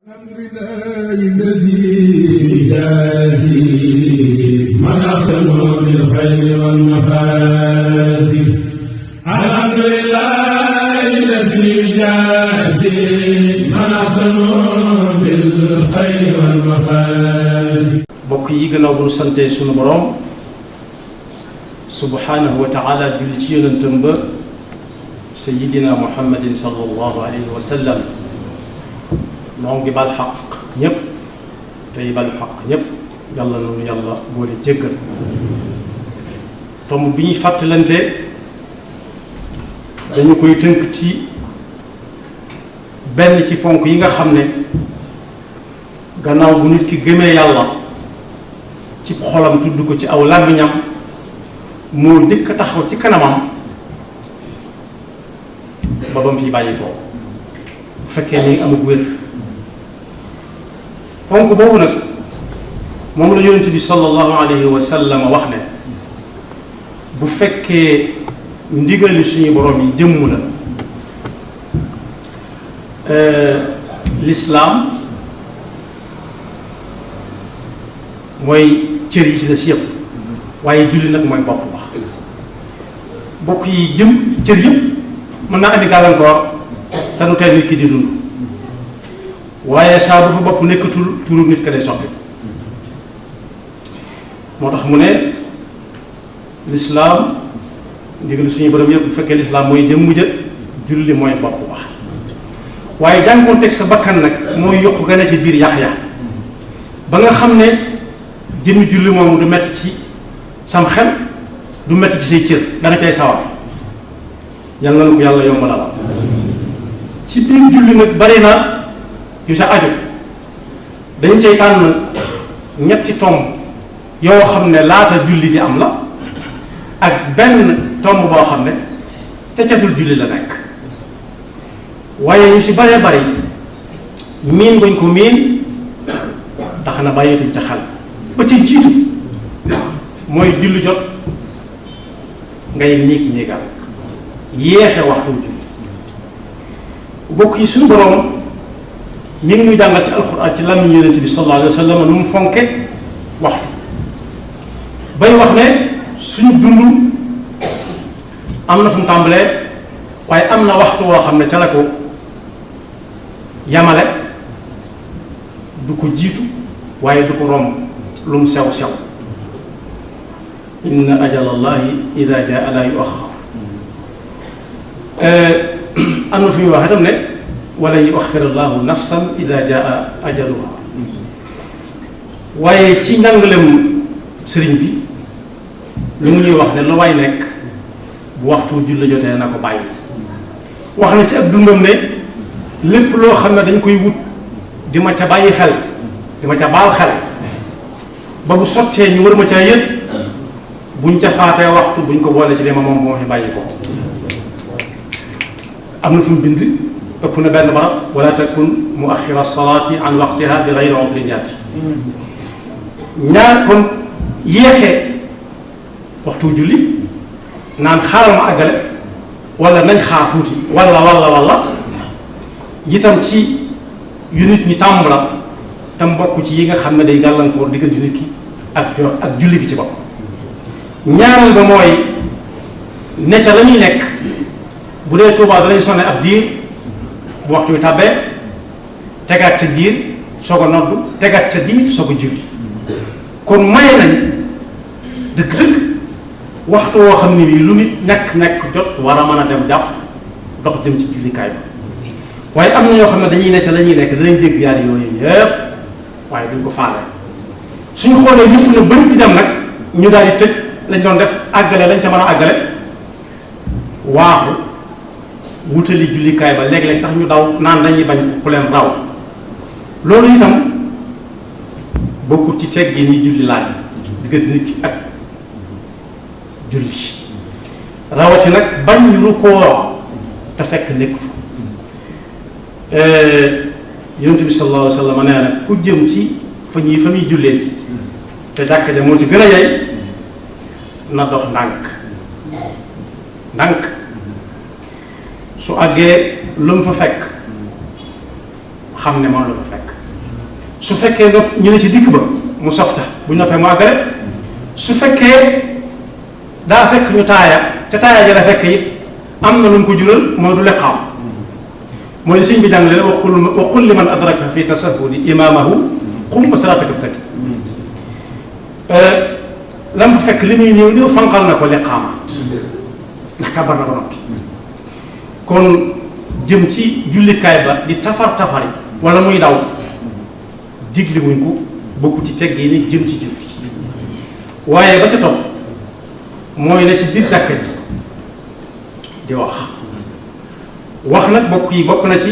الحمد لله الذي يجازي من أحسن بالخير والمفازي. الحمد لله الذي يجازي من أحسن بالخير والمفازي. mbokk yi gannaaw bu ñu sante sunu borom subhanahu wa taala julli ci yonentam ba sayyidina muhammadin sallallahu alayhi wa sallam noo ngi bal xaq ñëpp tey bal xaq ñëpp yàlla noonu yàlla boole jéggal. tomb bi ñuy fàttalante dañu koy tënk ci benn ci ponk yi nga xam ne gannaaw bu nit ki gëmee yàlla ci xolam tudd ko ci aw làmmiñam moo njëkk a taxaw ci kanamam ba bam fi bàyyi ko bu fekkee ni amul wér. ponk boobu nag moom la yonent bi sallallahu alayhi wa sallam wax ne bu fekkee ndigali suñu borom yi jëmm la lislaam mooy cër yi ci des yëpp waaye julli nag mooy bopp wax bokk yi jëm cër yëpp mën naa andi gàllankoor te nu tey nit ki di dund waaye saa bu fa bopp nekkatul turu nit ka day soppi moo tax mu ne lislaam ndigal suñu borom yëpp bu fekkee lislaam mooy jëmm ja julli mooy bopp wax waaye jàngoon teg sa bakkan nag mooy yokku gën a ci biir yax ya ba nga xam ne jëmmi julli moomu du metti ci sam xel du metti ci say cër danga cay sawar yàlla na ko yàlla yombalal ci biir julli nag bari na yu sa aju dañ cay tànn ñetti tomb yoo xam ne laata julli di am la ak benn tomb boo xam ne ca catul julli la nekk waaye ñu si baree bari miin bañ ko miin tax na bàyyeetuñ ca xel ba ci jiitu mooy julli jot ngay niig niigal yéexe waxtu julli bokk yi suñu boroom mi ngi ñuy jàngal ci alxuraan ci làmmiñu yonent bi sallallahu alayhi wa sallam nu mu fonke waxtu bay wax ne suñu dund am na fu mu tàmbalee waaye am na waxtu woo xam ne ca la ko yamale du ko jiitu waaye du ko romb lu mu sew sew inna ajalallahi ida jaa la yuaxar am na fu ñuy wax itam ne wala yuaxir allahu nafsan ida jaa ajaluha waaye ci njàngalem sëriñ bi ñu ngi ñuy wax ne lu waay nekk bu waxtu julli jotee na ko bàyyi. wax na ci ak dundam ne lépp loo xam ne dañ koy wut di ma ca bàyyi xel di ma ca baal xel ba bu sottee ñu war ma caa yëg buñ ca faatee waxtu buñ ko boole ci li ma moom moo fi bàyyi ko. am na fu mu bind ëpp na benn barab wala takun muaxira salaati an waqtiha bi gayri usrin jaati ñaar kon yéexee waxtu julli naan xaaral ma àggale wala nañ xaar tuuti wala itam ci yu nit ñi tàmm la tam bokk ci yi nga xam ne day gàllankoor diggante nit ki ak julli gi ci bopp. ñaareel ba mooy ne ca la ñuy nekk bu dee Tuubaa danañ sonne ab diir bu waxtu wi tàbbee tegaat ca diir soog a noddu tegaat ca diir soog a julli kon maye nañ dëgg-dëgg waxtu woo xam ne bii lu nit nekk jot war a mën a dem jàpp dox jëm ci jullikaay ba waaye am na ñoo xam ne dañuy ne ca la ñuy nekk danañ dégg yaar yooyu yëpp waaye duñ ko faale suñu xoolee ñëpp na bëri di dem nag ñu daal di tëj lañ doon def àggale lañ ca mën a àggale waaxu wutali jullikaay ba léeg-léeg sax ñu daw naan dañuy bañ ku leen raw loolu itam bokkut ci teg gi ñi julli laaj diggante nit ki ak julli rawati nag bañ ñu rukkoo te fekk nekk fa yonent bi sallallahu alayhi wa sallam nee na ku jëm ci fa muy jullee ji te jàkka ja moo ci gën a yey na dox ndànk su àggee lu mu fa fekk xam ne moom la fa fekk su fekkee nopp ñu ne ci digg ba mu softa bu noppee mu àggale su fekkee daa fekk ñu taaya te taaya ja la fekk it am na lu mu ko jural mooy du liqaam mooy li sëñ bi jàngale la wa qul liman adraka fi tasahudi imamahu qum salaataka btaki lam fa fekk li muy néew néew fanqal na ko liqaamaat ndax kabar na ko noppi kon jëm ci jullikaay ba di tafari wala muy daw digli wuñ ko bokku ci tegg yi ni jëm ci julli waaye ba ca topp mooy ne ci biir jàkka ji di wax nag bokk yi bokk na ci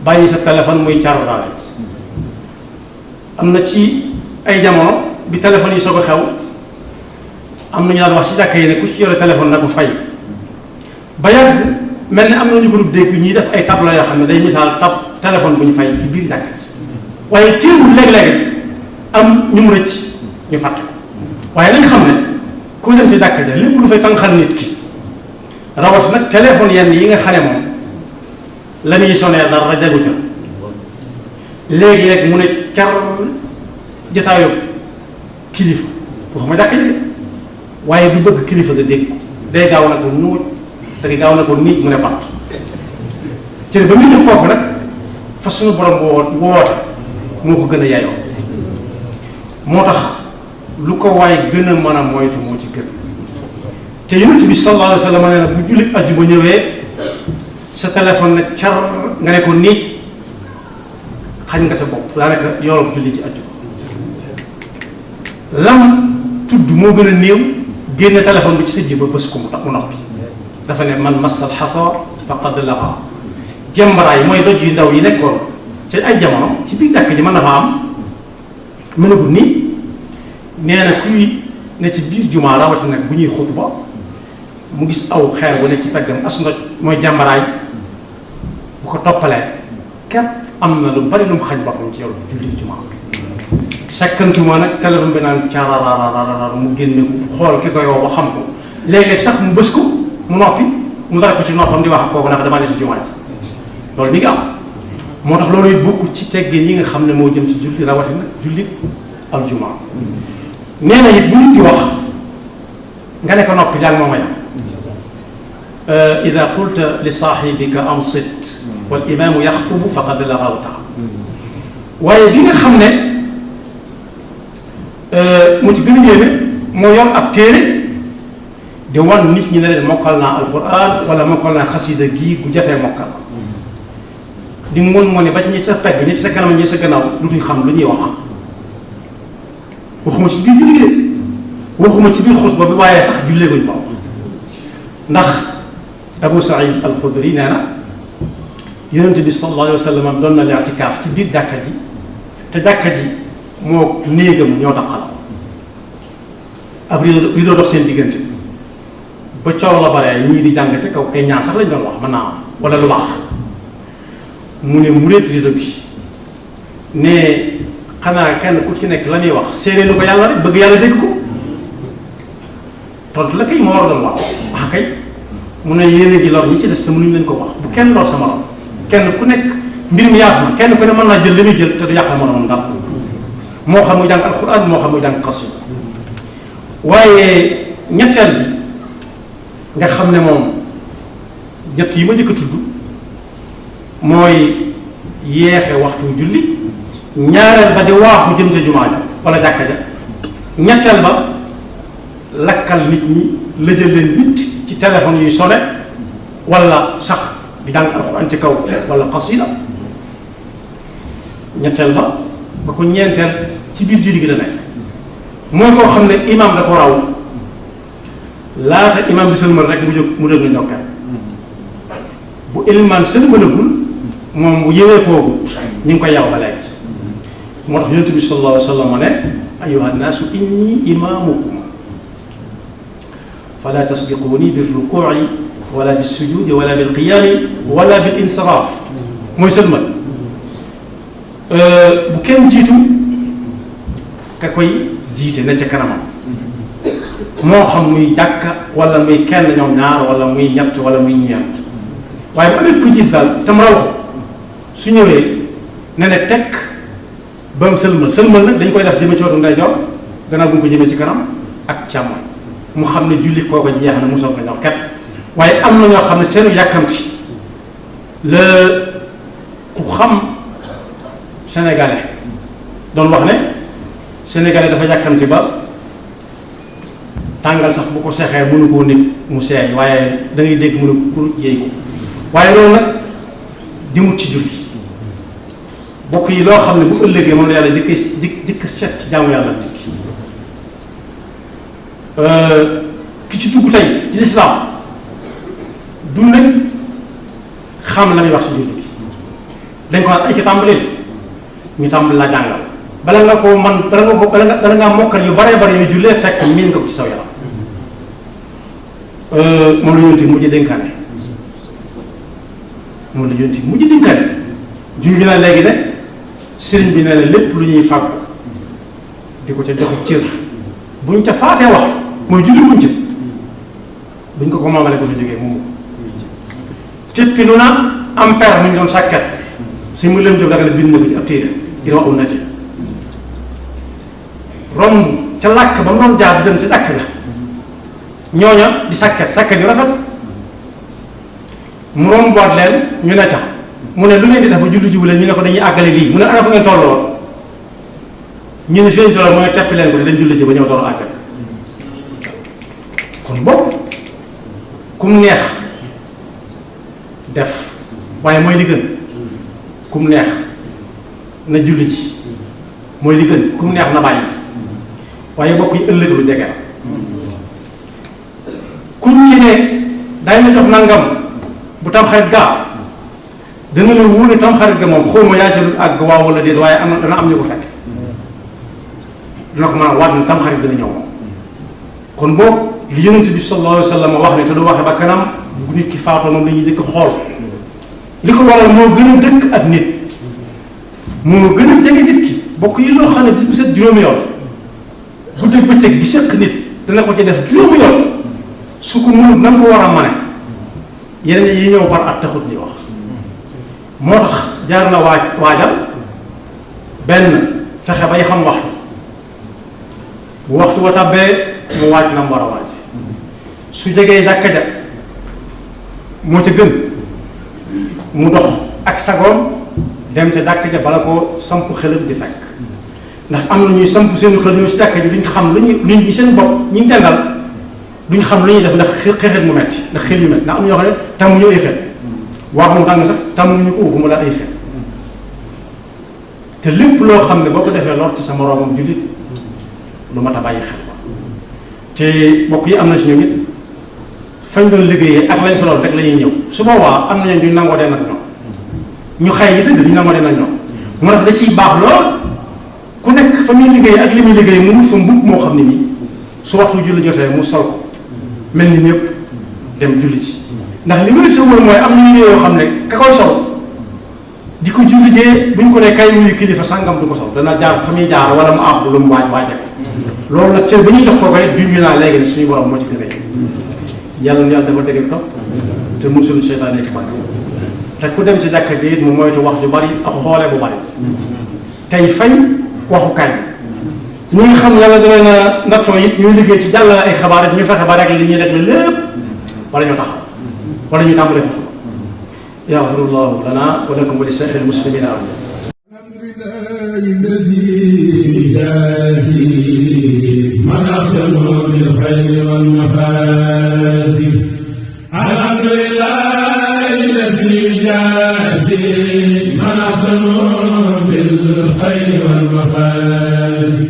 bàyyi sa téléphone muy carraale am na ci ay jamono bi téléphone yi soog a xew am na ñu daan wax ci jàkka yi ne ku ci yore téléphone na ko fay ba yàgg mel ni am na ñu ko dul dégg ñuy def ay tableau yoo xam ne day misaal téléphone bu ñu fay ci biir jàkka ji waaye teewul léeg-léeg am ñu mu rëcc ñu fàtte ko waaye nañ xam ne ku dem ci jàkka ja lépp lu fay tànqal nit ki rawat nag téléphone yenn yi nga xam ne moom la muy sonné dara jagu ca léegi-léeg mu ne car jotaayu kilifa waxuma jàkka ji de waaye du bëgg kilifa nga dégg ko day gaaw na ko nuuj day gaaw na ko nit mu ne part ci ba muy jox kooku nag fa suñu borom woote moo ko gën a yaayoo moo tax lu ko waaye gën a mën a moytu moo ci gën te yonent bi sallallahu alayhi wa sallam nee na bu jullit àjjuma ñëwee sa téléphone ne car nga ne ko nit xañ nga sa bopp daanaka yoolom julli ci àjjuma lam tudd moo gën a néew génne téléphone bi ci sa jiba bés ko mu tax mu noppi dafa ne man massal xasa faqad laqa jembaraay mooy doj yu ndaw yi nekkoon ci ay jamono ci biir jàkk ji mën na fa am mënagul ni nee na kuy ne ci biir jumaa rawatina nag bu ñuy xutba mu gis aw xeer wane ci peggam as ndoj mooy jàmbaraay bu ko toppalee képp am na lu bari lu mu xañ boppam ci yow julli jumaa sakkantuma nag téléphone bi naan caararaaraaraar mu génne ko xool ki koy woo ba xam ko léeg-léeg sax mu bës ko mu noppi mu dara ko ci noppam di wax ak kooku ndax damaa ne si jumaa ji loolu mi ngi am moo tax loolu it bokk ci teggin yi nga xam ne moo jëm ci julli rawatina julli aljumaa nee na it bu nit di wax nga ne ko noppi jàng mooma yam ida qulta li saaxibika ansit wal imaamu yaxtubu faqad laghawta waaye bi nga xam ne mu ci gën a yéeme moo yor ab téere di wan nit ñi ne leen mokkal naa alquran wala mokkal naa xasida gii gu jafee mokkal di mun ne ba ci ñi sa pegg ñi ci sa kanam ñi sa gannaaw lu tuñ xam lu ñuy wax waxuma ci biir julli de waxuma ci biir xutba bi waaye sax julleeguñ ba ndax Abu Saïd al-Xudri nee na yonent bi sallallahu alayhi wa sallam doon na li'tikaaf ci biir jàkka ji te jàkka ji moo néegam ñoo taxal ab rido dox seen diggante ba coow la bare ñii di jàng ca kaw ay ñaan sax lañ doon wax mën naa am wala lu baax mu ne muréet rido bi ne xanaa kenn ku ci nekk la muy wax séeréer lu ko yàlla rek bëgg yàlla dégg ko tontu la kay moo war a doon wax ah kay mu ne yéene gi lor ñi ci des te mënuñ leen ko wax bu kenn lor sama morom kenn ku nekk mbir mi yaatu na kenn ku ne mën naa jël li muy jël te du yàqal moromam dara moo xam muy jàng alxuraan moo xam muy jàng xasida waaye ñetteel bi nga xam ne moom ñett yi ma njëkk a tudd mooy yéexe waxtu julli ñaareel ba di waaxu jëm ca jumaa ja wala jàkka ja ñetteel ba lakkal nit ñi lëjal leen nit ci téléphone yuy sone wala sax di jàng alxuraan ci kaw wala xasida ñetteel ba ko ñeenteel ci biir julli gi la nekk mooy koo xam ne imaam da ko raw laata imaam bi sëlmal rek mu jóg na ñokkeel bu ilmaan sëlmalagul moom bu yëwee koogut ñu ngi koy yaw ba léegi moo tax yonent bi sallallahu alayhi wa sallam ne ayyuha nnaasu inni imaamukum fala tasbiquuni bir rukuuci wala bis sujuudi wala bil qiyaami wala bil insiraaf mooy sëlmal bu kenn jiitu ka koy jiite na ca kanamam moo xam muy jàkka wala muy kenn ñoom ñaar wala muy ñett wala muy ñeent waaye bu amee ku gis daal tam raw ko su ñëwee ne ne tekk ba mu sëlmal nag dañ koy def jëme ci wetu ndeyjoor gannaaw bu ñu ko jëmee ci kanam ak càmmoñ mu xam ne julli kooku jeex na mu soog na ñor ket waaye am na ñoo xam ne seenu yàkkamti la ku xam sénégalais doon wax ne sénégalais dafa yàkkamti ba tàngal sax bu ko seexee mënu koo nit mu seey waaye da ngay dégg mënu ko kuruj yeey ko waaye loolu nag dimut ci julli bokk yi loo xam ne bu ëllëgee moom la yàlla jëkk seet ci jaamu yàlla nit ki ci dugg tey ci lislaam du nag xam la muy wax ci julli gi dañ ko ay ci tàmbalil ñu tàmbali la jàngal bala nga ko man bala ngaa mokkal yu bare bare yooyu jullee fekk miin nga ko ci saw yaram moom la yonent mujj dénkaane junj na léegi ne sëriñ bi nee na lépp lu ñuy fàggu di ko ca joxe cër buñ ca faatee waxtu mooy julli wuñ ca buñ ko moomale bu fa jógee moomu téppi lu na am per mu ñu doon sàkket suñ mu leen jóg danga ne bind na ko ci ab téere ngir waxul na te romb ca làkk ba mu doon jaar di dem ca jàkk ja ñooña di sàkket yu rafet mu romb boot leen ñu ne ca mu ne lu ngeen di def ba julli jiwu leen ñu ne ko dañuy àggale lii mu ne ana fu ngeen tolloo ñu ne fi ñu tolloo mooy teppi leen ko te dañ julli ji ba ñëw door àggale kon bopp kum neex def waaye mooy li gën kum neex na julli ji mooy li gën kum neex na bàyyi waaye bokk yi ëllëg lu jege kuñ ci ne dañ la jox nangam bu tam xarit gaa dana la wóor ne tam xarit ga moom xawma yaa ca dul àgg waaw wala déet waaye dana am ñu ko fekk dina ko mën a waat ne tam xarit dina ñëw moom kon boobu li yonent bi sallallahu alayhi wa sallam wax ne te du waxe ba kanam bu nit ki faatoo moom la ñuy jëkk xool li ko waral moo gën a dëkk ak nit moo gën a jege nit ki bokk yi loo xam ne bis bu set juróomi yoon bu dëgg bëccëg gi sëkk nit dana ko ci def juróomi yoon su ko mënut na nga ko war a mane yeneen yi ñëw par at taxut ñuy wax moo tax jaar na waajal benn fexe bay xam waxtu bu waxtu wa tàbbee mu waaj na mu war a waaj su jegee jàkka ja moo ca gën mu dox ak sagoom dem ca jàkka ja bala ko samp xelam di fekk ndax am na ñuy samp seen xel ñëw si jàkka ji duñ xam lu ñuy seen bopp ñu ngi tendal duñ xam lu ñuy def ndax xeexet mu metti ndax xel yu metti ndax am na ñoo xam ne tàmmuñu ay xel waax mu dàng sax tàmmuñu ko waxuma la ay xel te lépp loo xam ne boo ko defee lor ci sa moroomam jullit lu mat a bàyyi xel ba te mbokk yi am na si ñoom it fañ doon liggéeyee ak lañ soloon rek la ñuy ñëw su boobaa am na ñooñu duñ nangoo dem ak ñoom ñu xëy yi dëgg duñ nangoo dem ak ñoom moo tax da ciy baax lool ku nekk fa muy liggéey ak li muy liggéey mu wut fa mbubb moo xam ne nii su waxtu julli jotee mu sol ko mel ni ñëpp dem julli ci ndax li muy sëwër mooy am na yére yoo xam ne ka koy sol di ko julli jee buñ ko ne kay wuyu kilifa sàngam du ko sol dana jaar fa muy jaar wala mu àbb lu mu waaje ko loolu nag cër ba ñuy jox ko koy junj naa léegi ne suñu borom moo ci gën a yàlla na yàlla dafa dégg topp te musul seytaane ki bakk te ku dem ci jàkka ji it mu moytu wax ju bari ak xoole bu bari tey fañ waxukaay ñi nga xam yàlla dina na nattoo it ñuy liggéey ci jàll ay xabaar it ñu fexe ba rek li ñuy rek lépp wala ñu taxaw wala ñu tàmbali xutu yaxfirullahu lana wa lakum wa li saa'iril muslimina من أحسن بالخير والمفازي الحمد لله الذي جازي من أحسن بالخير والمفازي